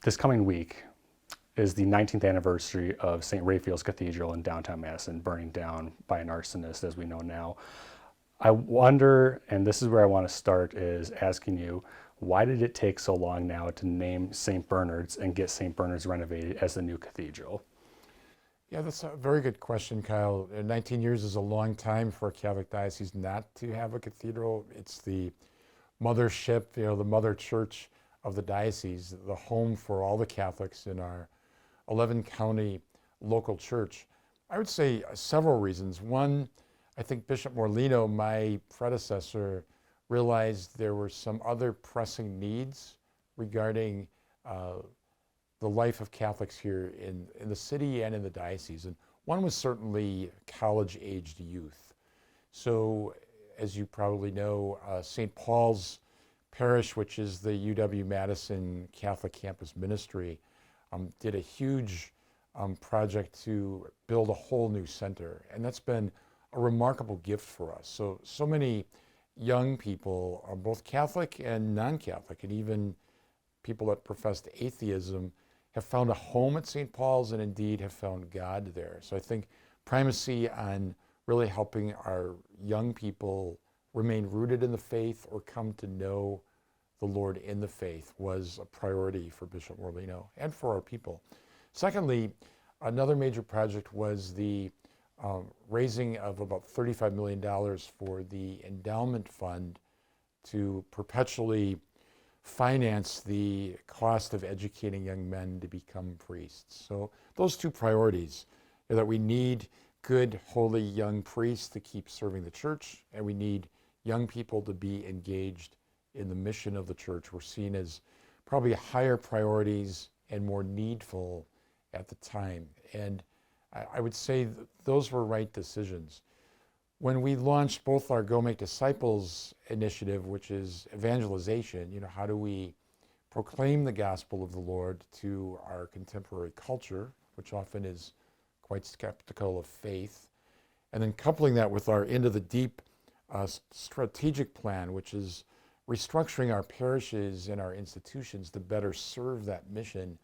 This coming week is the 19th anniversary of St. Raphael's Cathedral in downtown Madison burning down by an arsonist, as we know now. I wonder, and this is where I want to start, is asking you, why did it take so long now to name St. Bernard's and get St. Bernard's renovated as the new cathedral? Yeah, that's a very good question, Kyle. 19 years is a long time for a Catholic diocese not to have a cathedral. It's the mothership, the mother church of the diocese, the home for all the Catholics in our 11-county local church. I would say several reasons. One, I think Bishop Morlino, my predecessor, realized there were some other pressing needs regarding the life of Catholics here in the city and in the diocese. And one was certainly college-aged youth. So, as you probably know, St. Paul's Parish, which is the UW-Madison Catholic Campus Ministry, did a huge project to build a whole new center. And that's been a remarkable gift for us. So many young people, both Catholic and non-Catholic, and even people that professed atheism, have found a home at St. Paul's and indeed have found God there. So I think primacy on really helping our young people remain rooted in the faith or come to know the Lord in the faith was a priority for Bishop Morlino and for our people. Secondly, another major project was the raising of about $35 million for the endowment fund to perpetually finance the cost of educating young men to become priests. So those two priorities are that we need good, holy young priests to keep serving the church, and we need young people to be engaged in the mission of the church. We're seen as probably higher priorities and more needful at the time. And I would say those were right decisions. When we launched both our Go Make Disciples initiative, which is evangelization, how do we proclaim the gospel of the Lord to our contemporary culture, which often is quite skeptical of faith, and then coupling that with our Into the Deep strategic plan, which is restructuring our parishes and our institutions to better serve that mission.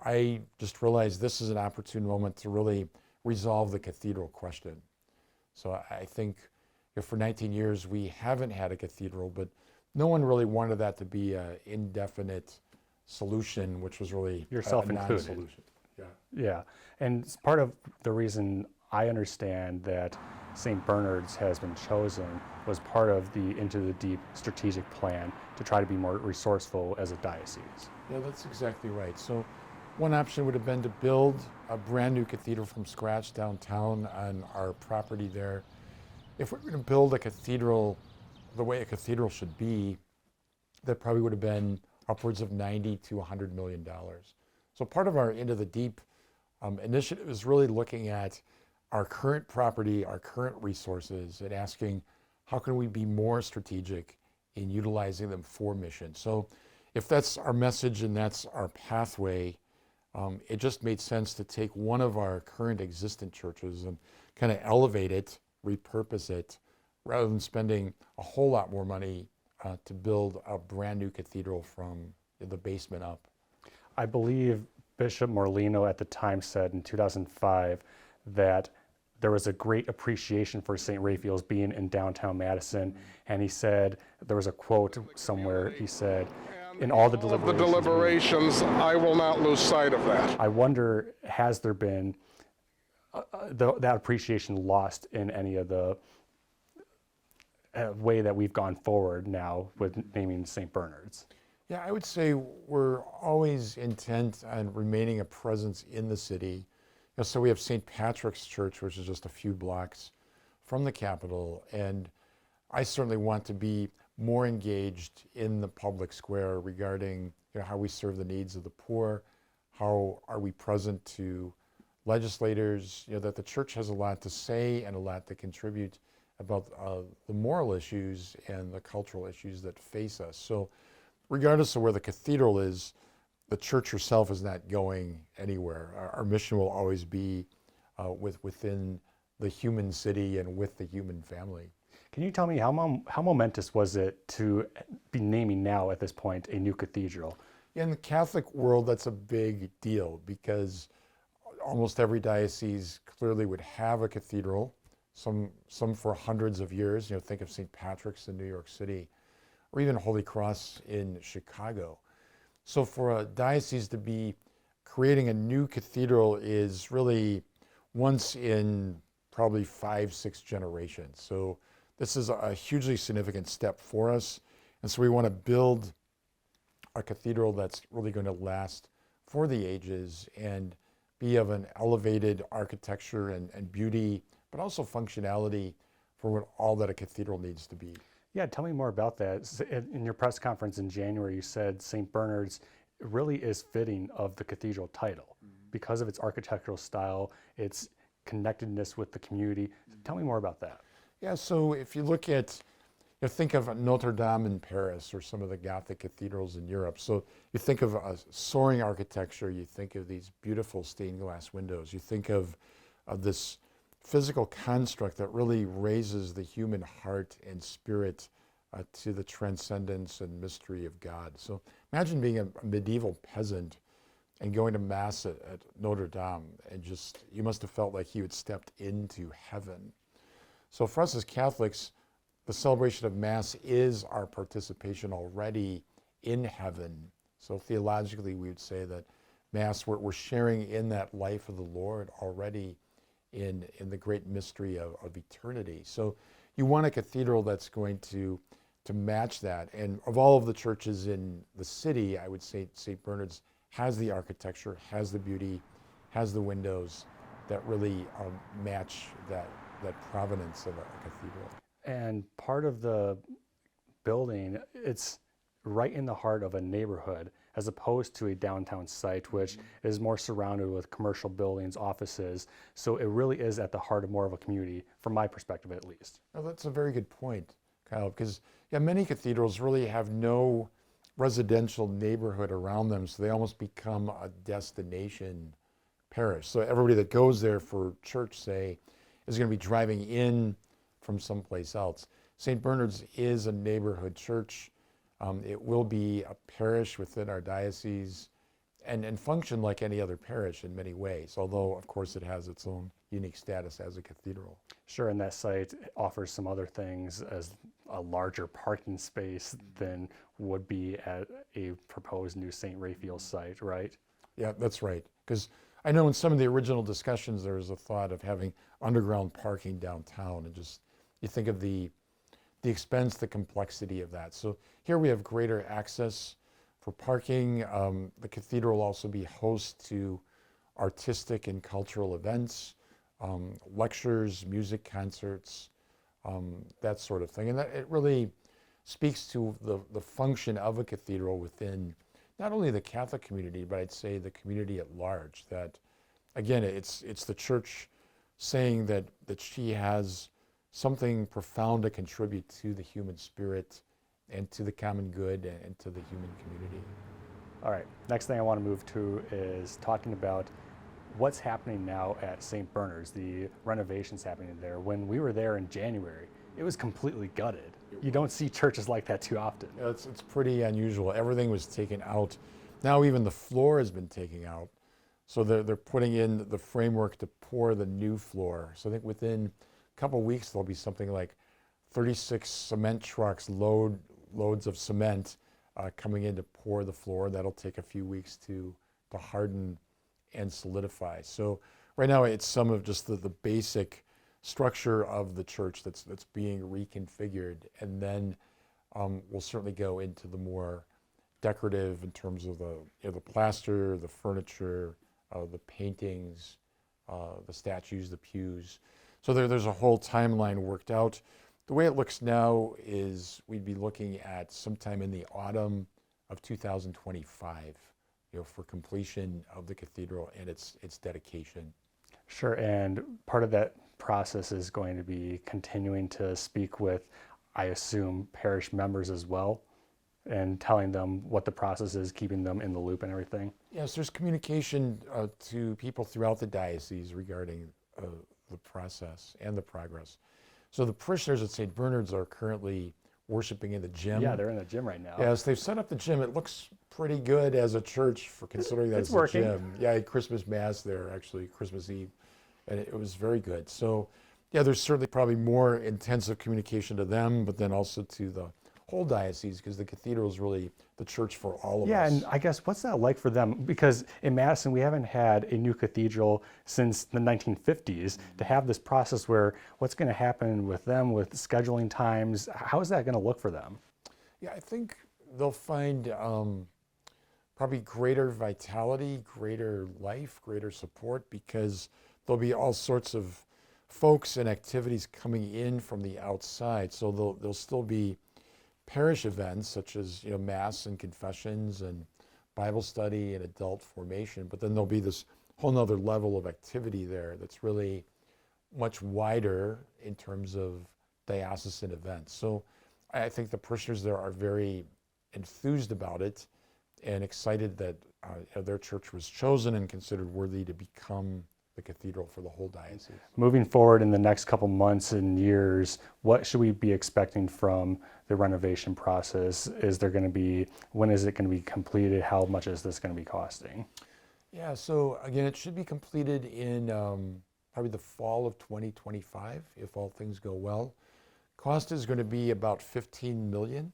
I just realized this is an opportune moment to really resolve the cathedral question. So I think for 19 years we haven't had a cathedral, but no one really wanted that to be an indefinite solution, which was really Yourself a included. non-solution. Yeah, and it's part of the reason I understand that St. Bernard's has been chosen was part of the Into the Deep strategic plan to try to be more resourceful as a diocese. Yeah, that's exactly right. So one option would have been to build a brand new cathedral from scratch downtown on our property there. If we were going to build a cathedral the way a cathedral should be, that probably would have been upwards of $90 to $100 million. So part of our Into the Deep initiative is really looking at our current property, our current resources, and asking how can we be more strategic in utilizing them for mission. So if that's our message and that's our pathway, it just made sense to take one of our current existent churches and kind of elevate it, repurpose it, rather than spending a whole lot more money to build a brand new cathedral from the basement up. I believe Bishop Morlino at the time said in 2005 that there was a great appreciation for St. Raphael's being in downtown Madison, and he said, there was a quote somewhere, he said, in all the deliberations, I will not lose sight of that. I wonder, has there been that appreciation lost in any of the way that we've gone forward now with naming St. Bernard's? Yeah, I would say we're always intent on remaining a presence in the city. So we have St. Patrick's Church, which is just a few blocks from the Capitol, and I certainly want to be more engaged in the public square regarding how we serve the needs of the poor, how are we present to legislators, that the church has a lot to say and a lot to contribute about the moral issues and the cultural issues that face us. So regardless of where the cathedral is, the church herself is not going anywhere. Our mission will always be within the human city and with the human family. Can you tell me how momentous was it to be naming now at this point a new cathedral? In the Catholic world, that's a big deal because almost every diocese clearly would have a cathedral, some for hundreds of years. Think of St. Patrick's in New York City, or even Holy Cross in Chicago. So for a diocese to be creating a new cathedral is really once in probably 5-6 generations. So this is a hugely significant step for us. And so we want to build a cathedral that's really going to last for the ages and be of an elevated architecture and beauty, but also functionality for what all that a cathedral needs to be. Yeah, tell me more about that. In your press conference in January, you said St. Bernard's really is fitting of the cathedral title because of its architectural style, its connectedness with the community. Tell me more about that. Yeah, so if you look at, think of Notre Dame in Paris or some of the Gothic cathedrals in Europe. So you think of a soaring architecture, you think of these beautiful stained glass windows, you think of this physical construct that really raises the human heart and spirit to the transcendence and mystery of God. So imagine being a medieval peasant and going to Mass at Notre Dame and you must have felt like you had stepped into heaven. So for us as Catholics, the celebration of Mass is our participation already in heaven. So theologically, we would say that Mass, we're sharing in that life of the Lord already in the great mystery of eternity. So you want a cathedral that's going to match that. And of all of the churches in the city, I would say St. Bernard's has the architecture, has the beauty, has the windows that really match that provenance of a cathedral. And part of the building, it's right in the heart of a neighborhood as opposed to a downtown site, which is more surrounded with commercial buildings, offices. So it really is at the heart of more of a community, from my perspective at least. Well, that's a very good point, Kyle, because many cathedrals really have no residential neighborhood around them, so they almost become a destination parish. So everybody that goes there for church, say, is going to be driving in from someplace else. St. Bernard's is a neighborhood church. It will be a parish within our diocese and function like any other parish in many ways, although, of course, it has its own unique status as a cathedral. Sure, and that site offers some other things as a larger parking space than would be at a proposed new St. Raphael's site, right? Yeah, that's right. Because I know in some of the original discussions, there was a thought of having underground parking downtown, and you think of the expense, the complexity of that. So here we have greater access for parking. The cathedral will also be host to artistic and cultural events, lectures, music concerts, that sort of thing. And that it really speaks to the function of a cathedral within not only the Catholic community, but I'd say the community at large. That, again, it's the church saying that she has something profound to contribute to the human spirit and to the common good and to the human community. All right, next thing I want to move to is talking about what's happening now at St. Bernard's, the renovations happening there. When we were there in January, it was completely gutted. You don't see churches like that too often. Yeah, it's pretty unusual. Everything was taken out. Now even the floor has been taken out. So they're putting in the framework to pour the new floor. So I think within a couple of weeks, there'll be something like 36 cement trucks, loads of cement coming in to pour the floor. That'll take a few weeks to harden and solidify. So right now it's some of just the basic structure of the church that's being reconfigured, and then we'll certainly go into the more decorative in terms of the plaster, the furniture, the paintings, the statues, the pews. So there's a whole timeline worked out. The way it looks now is we'd be looking at sometime in the autumn of 2025, for completion of the cathedral and its dedication. Sure, and part of that process is going to be continuing to speak with, I assume, parish members as well, and telling them what the process is, keeping them in the loop and everything. Yes, there's communication to people throughout the diocese regarding the process and the progress. So the parishioners at St. Bernard's are currently worshiping in the gym. Yeah, they're in the gym right now. Yes, they've set up the gym. It looks pretty good as a church for considering that It's it's working. a gym. Yeah, I had Christmas Mass there, actually, Christmas Eve, and it was very good. So, yeah, there's certainly probably more intensive communication to them, but then also to the whole diocese, because the cathedral is really the church for all of Yeah, us. and I guess what's that like for them? Because in Madison, we haven't had a new cathedral since the 1950s. To have this process where what's going to happen with them with scheduling times, how is that going to look for them? Yeah, I think they'll find probably greater vitality, greater life, greater support, because there'll be all sorts of folks and activities coming in from the outside. So there'll still be parish events such as Mass and confessions and Bible study and adult formation, but then there'll be this whole nother level of activity there that's really much wider in terms of diocesan events. So I think the parishioners there are very enthused about it and excited that their church was chosen and considered worthy to become the cathedral for the whole diocese. Moving forward in the next couple months and years, what should we be expecting from the renovation process? When is it going to be completed? How much is this going to be costing? Yeah, so again, it should be completed in probably the fall of 2025 if all things go well. Cost is going to be about $15 million,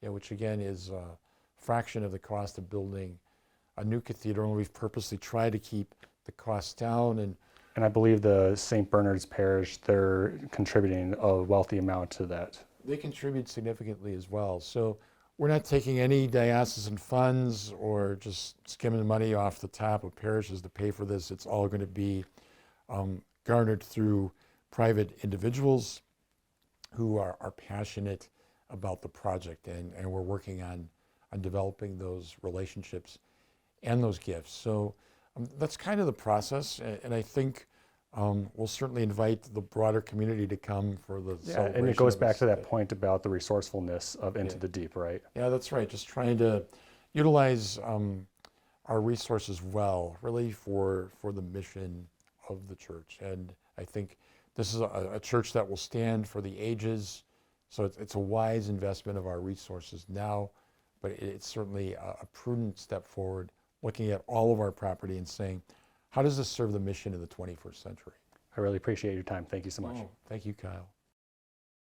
which again is a fraction of the cost of building a new cathedral, and we've purposely tried to keep the costs down. And I believe the St. Bernard's Parish, they're contributing a wealthy amount to that. they contribute significantly as well. So we're not taking any diocesan funds or just skimming the money off the top of parishes to pay for this. It's all going to be garnered through private individuals who are passionate about the project, and we're working on developing those relationships and those gifts. So that's kind of the process, and I think we'll certainly invite the broader community to come for the celebration. And it goes of back this to that day. point about the resourcefulness of Into the Deep, right? Yeah, that's right. Just trying to utilize our resources well, really for the mission of the church. And I think this is a church that will stand for the ages. So it's a wise investment of our resources now, but it's certainly a prudent step forward, looking at all of our property and saying, how does this serve the mission of the 21st century? I really appreciate your time. Thank you so much. Thank you, Kyle.